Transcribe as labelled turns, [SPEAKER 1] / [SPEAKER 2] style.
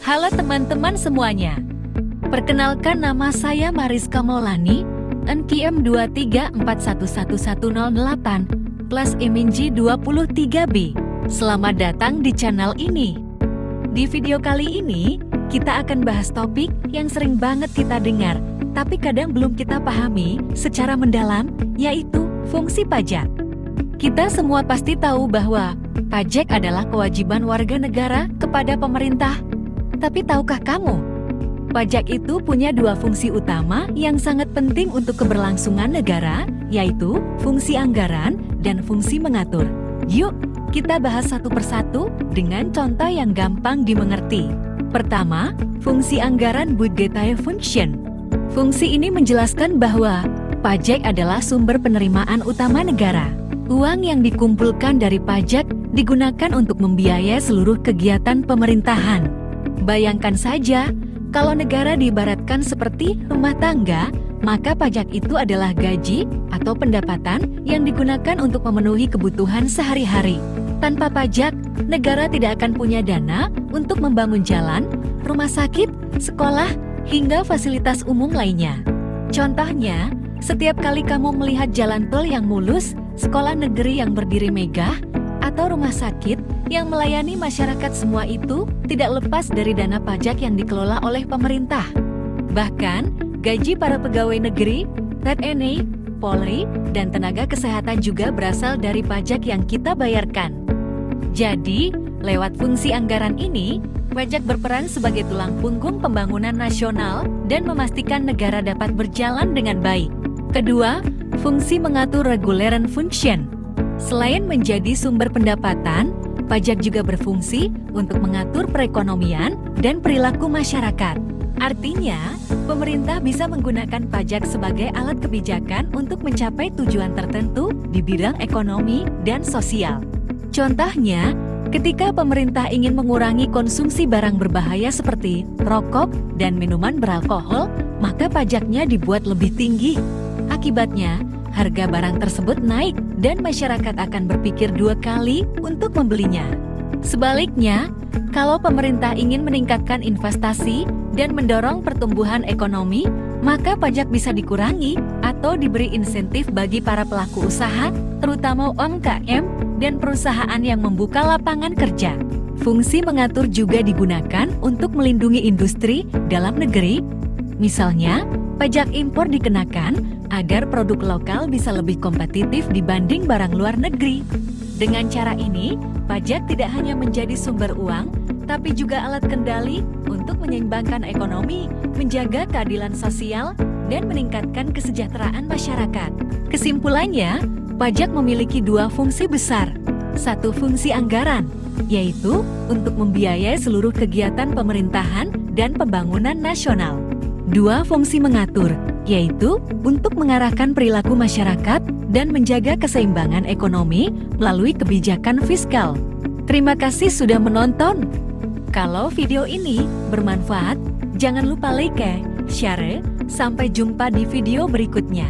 [SPEAKER 1] Halo teman-teman semuanya. Perkenalkan, nama saya Mariska Maulani, NQM 234111008, plus IMINJI 23B. Selamat datang di channel ini. Di video kali ini, kita akan bahas topik yang sering banget kita dengar, tapi kadang belum kita pahami secara mendalam, yaitu fungsi pajak. Kita semua pasti tahu bahwa pajak adalah kewajiban warga negara kepada pemerintah. Tapi tahukah kamu, pajak itu punya dua fungsi utama yang sangat penting untuk keberlangsungan negara, yaitu fungsi anggaran dan fungsi mengatur. Yuk, kita bahas satu persatu dengan contoh yang gampang dimengerti. Pertama, fungsi anggaran budgetary function. Fungsi ini menjelaskan bahwa pajak adalah sumber penerimaan utama negara. Uang yang dikumpulkan dari pajak digunakan untuk membiayai seluruh kegiatan pemerintahan. Bayangkan saja, kalau negara diibaratkan seperti rumah tangga, maka pajak itu adalah gaji atau pendapatan yang digunakan untuk memenuhi kebutuhan sehari-hari. Tanpa pajak, negara tidak akan punya dana untuk membangun jalan, rumah sakit, sekolah, hingga fasilitas umum lainnya. Contohnya, setiap kali kamu melihat jalan tol yang mulus, sekolah negeri yang berdiri megah, atau rumah sakit yang melayani masyarakat, semua itu tidak lepas dari dana pajak yang dikelola oleh pemerintah. Bahkan, gaji para pegawai negeri, TNI, Polri, dan tenaga kesehatan juga berasal dari pajak yang kita bayarkan. Jadi, lewat fungsi anggaran ini, pajak berperan sebagai tulang punggung pembangunan nasional dan memastikan negara dapat berjalan dengan baik. Kedua, fungsi mengatur regulatory function. Selain menjadi sumber pendapatan, pajak juga berfungsi untuk mengatur perekonomian dan perilaku masyarakat. Artinya, pemerintah bisa menggunakan pajak sebagai alat kebijakan untuk mencapai tujuan tertentu di bidang ekonomi dan sosial. Contohnya, ketika pemerintah ingin mengurangi konsumsi barang berbahaya seperti rokok dan minuman beralkohol, maka pajaknya dibuat lebih tinggi. Akibatnya, harga barang tersebut naik dan masyarakat akan berpikir dua kali untuk membelinya. Sebaliknya, kalau pemerintah ingin meningkatkan investasi dan mendorong pertumbuhan ekonomi, maka pajak bisa dikurangi atau diberi insentif bagi para pelaku usaha, terutama UMKM dan perusahaan yang membuka lapangan kerja. Fungsi mengatur juga digunakan untuk melindungi industri dalam negeri. Misalnya, pajak impor dikenakan agar produk lokal bisa lebih kompetitif dibanding barang luar negeri. Dengan cara ini, pajak tidak hanya menjadi sumber uang, tapi juga alat kendali untuk menyeimbangkan ekonomi, menjaga keadilan sosial, dan meningkatkan kesejahteraan masyarakat. Kesimpulannya, pajak memiliki dua fungsi besar. Satu, fungsi anggaran, yaitu untuk membiayai seluruh kegiatan pemerintahan dan pembangunan nasional. Dua, fungsi mengatur, yaitu untuk mengarahkan perilaku masyarakat dan menjaga keseimbangan ekonomi melalui kebijakan fiskal. Terima kasih sudah menonton. Kalau video ini bermanfaat, jangan lupa like, share, sampai jumpa di video berikutnya.